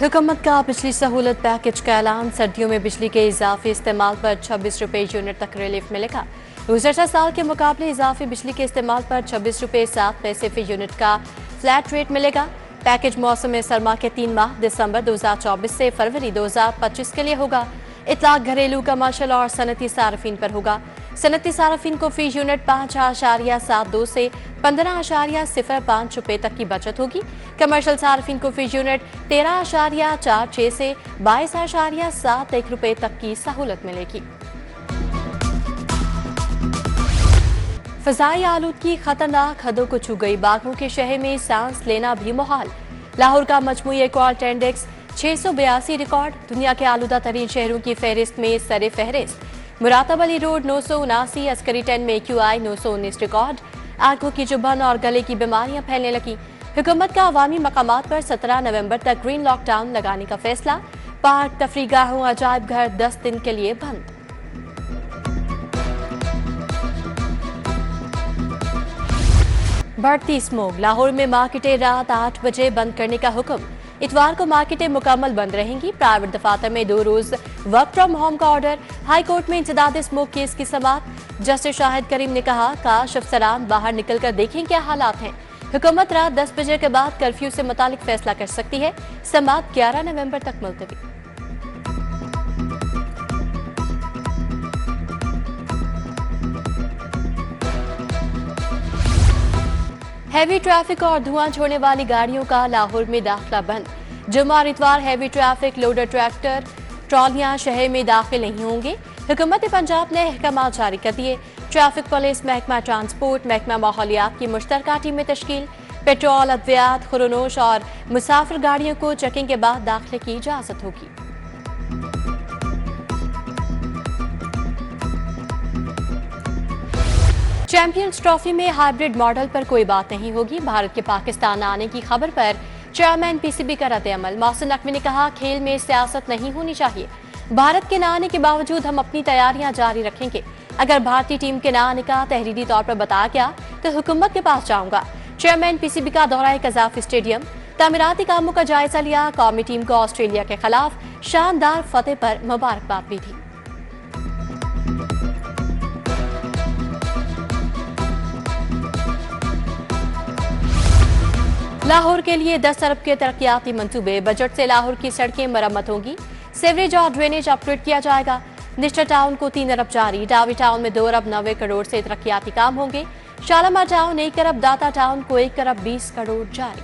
हुकूमत का बिजली सहूलत पैकेज का ऐलान। सर्दियों में बिजली के इजाफी इस्तेमाल पर 26 रुपये यूनिट तक रिलीफ मिलेगा। गुज़श्ता साल के मुकाबले इजाफी बिजली के इस्तेमाल पर 26 रुपये 7 पैसे फी यूनिट का फ्लैट रेट मिलेगा। पैकेज मौसम सरमा के 3 माह दिसंबर 2024 से फरवरी 2025 के लिए होगा। इतलाक घरेलू, कमर्शल और सनती सार्फिन पर होगा। सनती सार्फिन को फी यूनिट 5.72 से 15.05 रुपये तक की बचत होगी। कमर्शल सार्फिन को फी यूनिट 13.46 से 22.71 रुपये तक की सहूलत मिलेगी। फ़ज़ाई आलूदगी खतरनाक हदों को छू गई। बागों के शहर में सांस लेना भी मुहाल। लाहौर का मजमूई क्वार्ट इंडेक्स 682 रिकॉर्ड। दुनिया के आलूदा तरीन शहरों की फहरिस्त में सरे फहरिस्त। मुरातब अली रोड 979, अस्करी 10 में QI 919 रिकॉर्ड। आंखों की जुबान और गले की बीमारियां फैलने लगी। हुकूमत का अवामी मकामात पर 17 नवंबर तक ग्रीन लॉकडाउन लगाने का फैसला। पार्क, तफरीगाहों, अजायब घर 10 दिन के लिए बंद। बढ़ती स्मोक। लाहौर में मार्केटें रात 8 बजे बंद करने का हुक्म। इतवार को मार्केटें मुकम्मल बंद रहेंगी। प्राइवेट दफातर में 2 रोज वर्क फ्रॉम होम का ऑर्डर। हाई कोर्ट में इंसदाद स्मोक केस की समाअत। जस्टिस शाहिद करीम ने कहा, काश अफसरान बाहर निकल कर देखें क्या हालात हैं। हुकूमत रात 10 बजे के बाद कर्फ्यू से मुतालिक फैसला कर सकती है। समाअत 11 नवंबर तक मुलतवी। हैवी ट्रैफिक और धुआं छोड़ने वाली गाड़ियों का लाहौर में दाखिला बंद। जुम्मा और इतवार हैवी ट्रैफिक, लोडर, ट्रैक्टर, ट्रॉलियां शहर में दाखिल नहीं होंगे। हुकूमत पंजाब ने अहकाम जारी कर दिए। ट्रैफिक पुलिस, महकमा ट्रांसपोर्ट, महकमा माहौलियात की मुश्तरका टीमें तश्कील। पेट्रोल, अद्वियात, खुरनोश और मुसाफिर गाड़ियों को चेकिंग के बाद दाखिले की इजाजत होगी। चैंपियंस ट्रॉफी में हाइब्रिड मॉडल पर कोई बात नहीं होगी। भारत के पाकिस्तान आने की खबर पर चेयरमैन PCB का रद्द-ए-अमल। मोहसिन नकवी ने कहा, खेल में सियासत नहीं होनी चाहिए। भारत के न आने के बावजूद हम अपनी तैयारियां जारी रखेंगे। अगर भारतीय टीम के न आने का तहरीरी तौर पर बताया गया तो हुकूमत के पास जाऊंगा। चेयरमैन PCB का दौरा कज़ाफ स्टेडियम, तामीराती कामों का जायजा लिया। कौमी टीम को ऑस्ट्रेलिया के खिलाफ शानदार फतेह पर मुबारकबाद भी दी। लाहौर के लिए 10 अरब के तरक्याती मंसूबे। बजट से लाहौर की सड़कें मरम्मत होंगी। सीवरेज और ड्रेनेज अपग्रेड किया जाएगा। निश्टर टाउन को 3 अरब जारी। डावी टाउन में 2 अरब 90 करोड़ से तरक्याती काम होंगे। शालामार टाउन 1 अरब, दाता टाउन को 1 अरब 20 करोड़ जारी।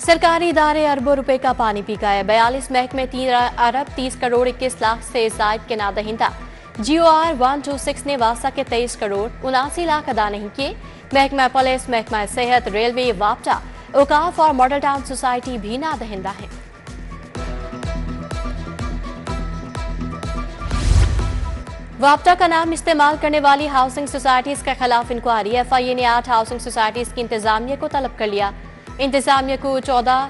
सरकारी इदारे अरबों रुपए का पानी पी गए। 42 महकमे 3 अरब 30 करोड़ 21 लाख से जायद के नादहिंदा। GOR 126 ने वासा के 23 करोड़ 79 लाख अदा नहीं किए। महकमा पुलिस, महकमा सेहत, रेलवे, वापटा, औकाफ और मॉडल टाउन सोसाइटी भी नादहिंदा है। वापटा का नाम इस्तेमाल करने वाली हाउसिंग सोसाइटीज के खिलाफ इंक्वायरी। FIA ने 8 हाउसिंग सोसाइटीज की इंतजामिया को तलब कर लिया। इंतजामिया को 14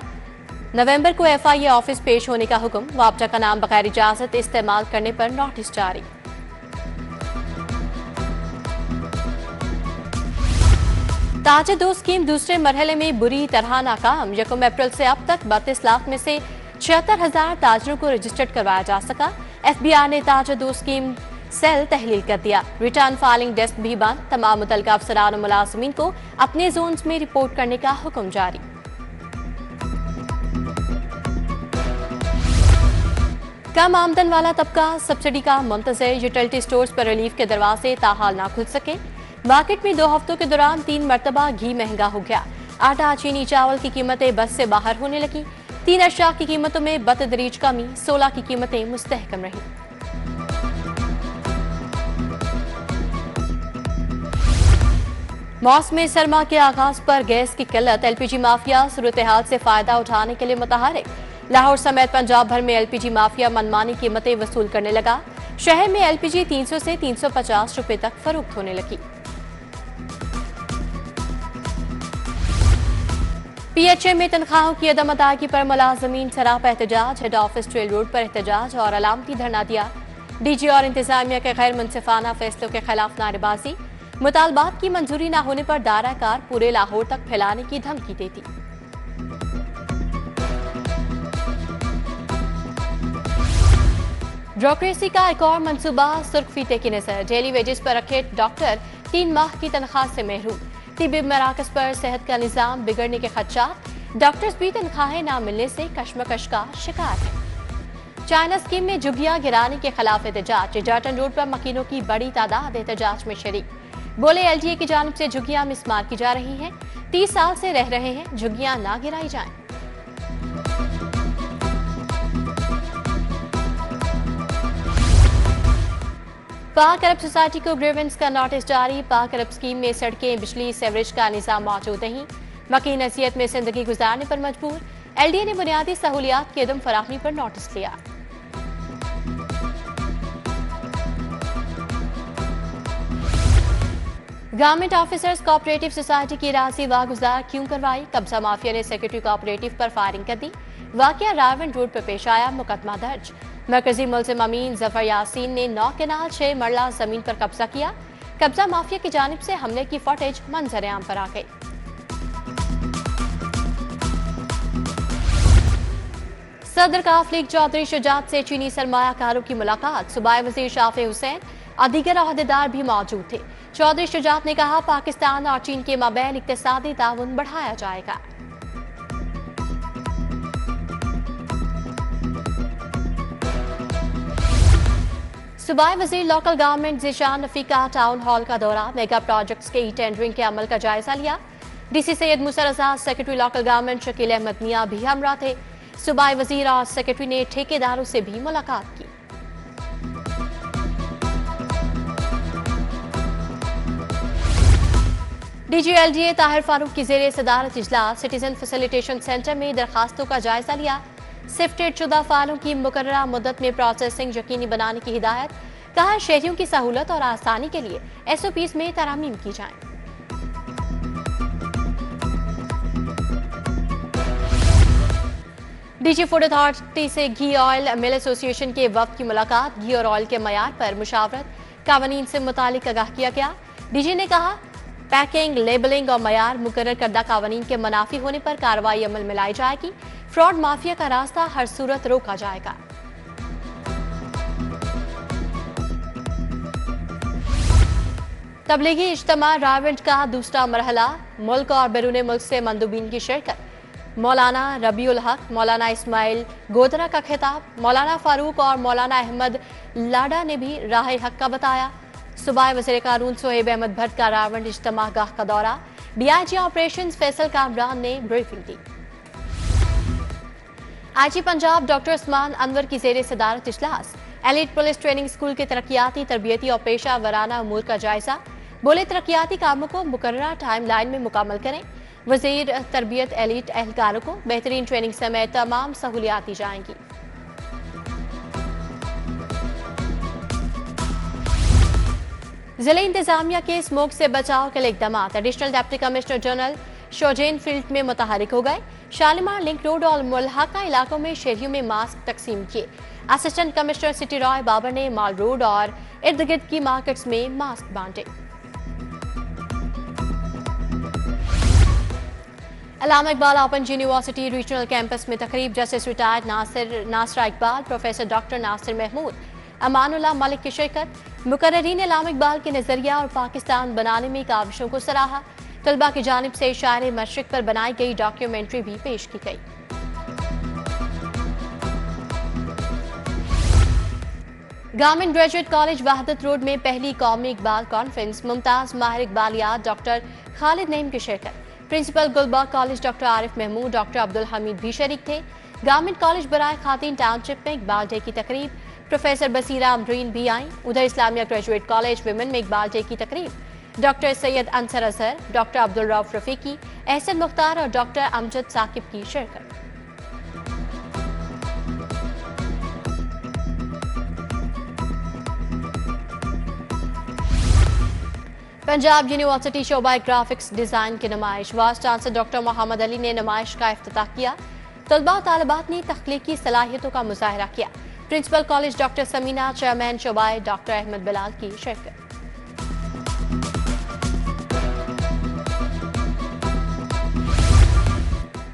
नवंबर को FIA ऑफिस पेश होने का हुक्म। वापटा का नाम बगैर इजाजत इस्तेमाल करने पर नोटिस जारी। ताज-ए-दो स्कीम दूसरे मरहले में बुरी तरह नाकाम। 1 अप्रैल से अब तक 32 लाख में से 76,000 ताजरों को रजिस्टर्ड करवाया जा सका। FBI ने ताज-ए-दो स्कीम सेल तहलील कर दिया। रिटर्न फाइलिंग डेस्क भी बंद। तमाम मुतल्लिका अफसरान और मुलाजिमीन को अपने जोन्स में रिपोर्ट करने का हुक्म जारी। कम आमदन वाला तबका सब्सिडी का मुंतज़िर। यूटिलिटी स्टोर्स पर रिलीफ के दरवाजे ताहाल ना खुल सके। मार्केट में 2 हफ्तों के दौरान 3 मरतबा घी महंगा हो गया। आटा, चीनी, चावल की कीमतें बस से बाहर होने लगी। 3 अशिया की कीमतों में बतदरीज कमी। 16 की कीमतें मुस्तहकम रही। मौसम सरमा के आगाज पर गैस की किल्लत। LPG माफिया सूरत हाल से फायदा उठाने के लिए मुतहरिक। लाहौर समेत पंजाब भर में LPG माफिया मनमानी कीमतें वसूल करने लगा। शहर में LPG 300 से 350 रुपए तक फरोख्त होने लगी। PHA में तनख्वाहों की अदम अदायगी पर मुलाजमीन सरापा एहतजाज। हेड ऑफिस ट्रेल रोड पर एहतजाज और अलामती धरना दिया। DG और इंतजामिया के गैर मुनसिफाना फैसलों के खिलाफ नारेबाजी। मुतालबात की मंजूरी न होने पर दायरा-कार पूरे लाहौर तक फैलाने की धमकी देती। ब्यूरोक्रेसी का एक और मंसूबा सुर्ख फीते की नजर। डेली वेजेस पर रखे डॉक्टर 3 माह की तनख्वाह से महरूम। तिब्बी मराकज पर सेहत का निजाम बिगड़ने के खदशात। डॉक्टर्स भी तनख्वाहें न मिलने से कशमकश का शिकार है। चाइना स्कीम में झुग्गियां गिराने के खिलाफ एहतजाज। जाटन रोड पर मकीनों की बड़ी तादाद एहतजाज में शरीक। बोले एलडीए की जानिब से झुग्गियां मिसमार की जा रही हैं। 30 साल से रह रहे हैं, झुग्गियां ना गिराई जाएं। पाक अरब सोसाइटी को ग्रीवेंस का नोटिस जारी। पाक अरब स्कीम में सड़कें, बिजली, सीवरेज का निजाम मौजूद नहीं। मकीन नसीहत में जिंदगी गुजारने पर मजबूर। एलडीए ने बुनियादी सहूलियात की अदम फराहमी पर नोटिस लिया। गवर्नमेंट ऑफिसर्स कोऑपरेटिव सोसाइटी की राजी वागुजार क्यों करवाई? कब्जा माफिया ने सेक्रेटरी कोऑपरेटिव पर फायरिंग कर दी। वाकया रावण रोड पर पेश आया, मुकदमा दर्ज। मरकजी मुल्जिम अमीन जफर यासीन ने 9 केनाल 6 मरला जमीन पर कब्जा किया। कब्जा माफिया की जानिब से हमले की फुटेज मंजर आम पर आ गई। सदर काफ लीग चौधरी शुजात से चीनी सरमायाकारों की मुलाकात। सूबाई वजीर शाफे हुसैन और दीगर अहदेदार भी मौजूद थे। चौधरी शुजात ने कहा, पाकिस्तान और चीन के माबैन इक्तिसादी ताउन बढ़ाया जाएगा। सूबाई वजीर local government Zeeshan Rafiqa town hall का दौरा। मेगा प्रोजेक्ट्स के टेंडरिंग के अमल का जायजा लिया। DC Syed Musa Raza, secretary local government Shakeel Ahmed Mian भी हमरा थे। सूबाई वजीर और सेक्रेटरी ने ठेकेदारों से भी मुलाकात की। डीजीएलडीए ताहिर फारूक की जेर सदारत इजलास। सिटीजन फैसिलिटेशन सेंटर में दरखास्तों का जायजा लिया। सिफ्टेड शुदा फाइलों की मुकर्ररा मुद्दत में प्रोसेसिंग यकीनी बनाने की हिदायत। कहा, शहरियों की सहूलत और आसानी के लिए एसओपीज में तरामीम की जाएं। डीजी फूड अथॉरिटी से घी ऑयल मिल एसोसिएशन के वफ्द की मुलाकात। घी और ऑयल के मयार पर मुशावरत, कानून से मुतालिक आगाह किया गया। डीजी ने कहा, पैकिंग, लेबलिंग और मयार मुकर्रर करदा कानून के मुनाफी होने पर कार्रवाई अमल में लाई जाएगी। फ्रॉड माफिया का रास्ता हर सूरत रोका जाएगा। तबलीगी इज्तिमा रावंड का दूसरा मरहला। मुल्क और बैरून मुल्क से मंदूबीन की शिरकत। मौलाना रबीउल हक, मौलाना इस्माइल गोदरा का खिताब। मौलाना फारूक और मौलाना अहमद लाडा ने भी राह हक का बताया। सूबाई वज़ीर कानून सोहेब अहमद भट्ट का रावंड इज्तिमा गाह का दौरा। डीआईजी ऑपरेशन फैसल कामरान ने ब्रीफिंग दी। आईजी पंजाब डॉक्टर उस्मान अनवर की जेर सदारत इजलास। एलीट पुलिस ट्रेनिंग स्कूल के तरक्याती, तरबियती और पेशा वराना अमूर का जायजा। बोले, तरक्याती कामों को मुकर्ररा टाइम लाइन में मुकम्मल करें। वजीर तरबियत एलीट एहलकारों को बेहतरीन ट्रेनिंग समेत तमाम सहूलियात दी जाएंगी। जिला इंतजामिया के स्मोक से बचाव के लिए इकदाम। एडिशनल डिप्टी कमिश्नर जनरल शोजेन फील्ड में मुतहरिक हो गए। शालीमार लिंक रोड और मुल्हाका इलाकों में शहरियों में मास्क तकसीम किए। Assistant commissioner city Rai Babar ने माल रोड और इर्द गिर्द की मार्केट्स में मास्क बांटे। Allama Iqbal open university regional campus में तकरीब। Justice retired Nasra Iqbal, professor doctor Nasir Mahmood, Amanullah Malik की शिरकत। मुकर्ररीन अल्लामा इकबाल के नजरिया और पाकिस्तान बनाने में काविशों को सराहा। तलबा की जानिब से शायर मशरिक पर बनाई गई डॉक्यूमेंट्री भी पेश की गई। Government graduate college Wahadat road में पहली कौमी इकबाल कॉन्फ्रेंस। मुमताज माहिर इकबालियात डॉक्टर खालिद नईम की शिरकत। Principal Gulberg College doctor Arif Mahmood, doctor Abdul Hameed भी शरीक थे। गवर्नमेंट कॉलेज बराए खातीन टाउनशिप में इकबाल डे की तकरीब। प्रोफेसर बसीरा अमरीन भी आई। उधर इस्लामिया ग्रेजुएट कॉलेज विमेन में इकबाल डे की तकरीब। डॉक्टर सैयद अंसर अजहर, डॉक्टर अब्दुल रऊफ रफीकी, एहसन मुख्तार और डॉक्टर अमजद साकिब की शिरकत। पंजाब यूनिवर्सिटी शोबा ग्राफिक्स डिजाइन की नुमाइश। Vice chancellor doctor Muhammad Ali ने नुमाइश का इफ्तिताह किया। तलबा और तालिबात ने तख्लीकी सलाहियतों का मुजाहरा किया। Principal college doctor Samina, chairman शोबा डॉक्टर अहमद बिलाल की शिरकत।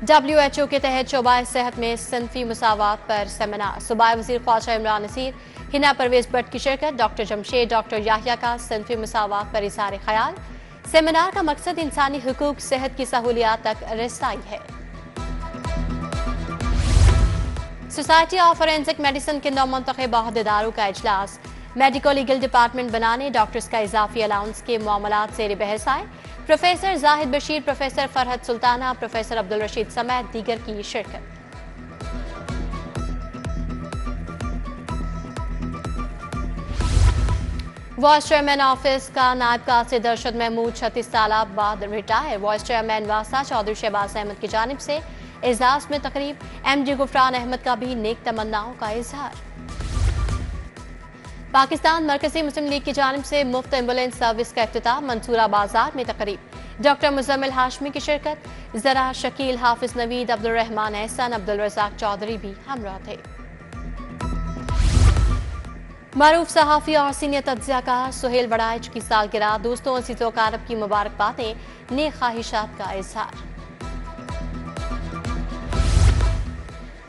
WHO के तहत शोबाए सेहत में सिनफी मुसावात पर सेमिनार। सूबाई वज़ीर ख्वाजा इमरान नसीर, हिना परवेज भट्ट की शिरकत। डॉक्टर जमशेद, डॉक्टर याहिया का सिनफी मुसावात पर इज़हार ख्याल। सेमिनार का मकसद इंसानी हुकूक सेहत की सहूलियात तक रसाई है। सोसाइटी ऑफ फॉरेंसिक मेडिसिन के नौमुंतखब अहदेदारों का इजलास। मेडिको लीगल डिपार्टमेंट बनाने डॉक्टर्स का इजाफी अलाउंस के मामलात ज़ेर बहस आए। Professor Zahid Bashir, professor Farhad Sultana, professor Abdul Rashid समेत दीगर की शिरकत। वाइस चेयरमैन ऑफिस का नायब कासिद अरशद महमूद 36 साल बाद रिटायर। वाइस चेयरमैन वासा चौधरी शहबाज अहमद की जानिब से एजाज में तकरीब। MD गुफरान अहमद का भी नेक तमन्नाओं का इजहार। पाकिस्तान मरकजी मुस्लिम लीग की जानिब से मुफ्त एम्बुलेंस सर्विस का इफ्तिताह। मंसूरा बाजार में तकरीब। डॉक्टर मुजम्मिल हाशमी की शिरकत। जरा शकील, हाफिज नवीद, अब्दुल रहमान एहसन, अब्दुल रज़ाक चौधरी भी हमरा थे। मारूफ सहाफ़ी और सीनियर तज्ज़ियाकार सुहेल वड़ाइच की सालगिरह। दोस्तों अज़ीज़ व अक़ारिब की मुबारकबादें, नेक ख्वाहिशात का इजहार।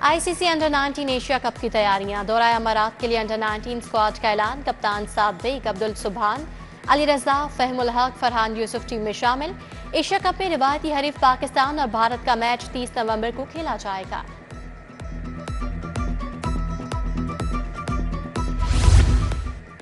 ICC अंडर 19 एशिया कप की तैयारियां। दौरा अमारात के लिए अंडर 19 स्क्वाड का ऐलान। कप्तान साद बेग, अब्दुल सुबहान, अली रजा, फहमुल हक, फरहान यूसुफ टीम में शामिल। एशिया कप में रिवायती हरीफ पाकिस्तान और भारत का मैच 30 नवंबर को खेला जाएगा।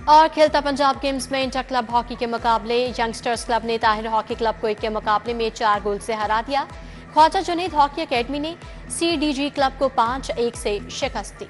और खेलता पंजाब गेम्स में इंटर क्लब हॉकी के मुकाबले। यंगस्टर्स क्लब ने ताहिर हॉकी क्लब को 1 के मुकाबले में 4 गोल से हरा दिया। ख्वाजा जुनैद हॉकी अकेडमी ने CDG क्लब को 5-1 से शिकस्त दी।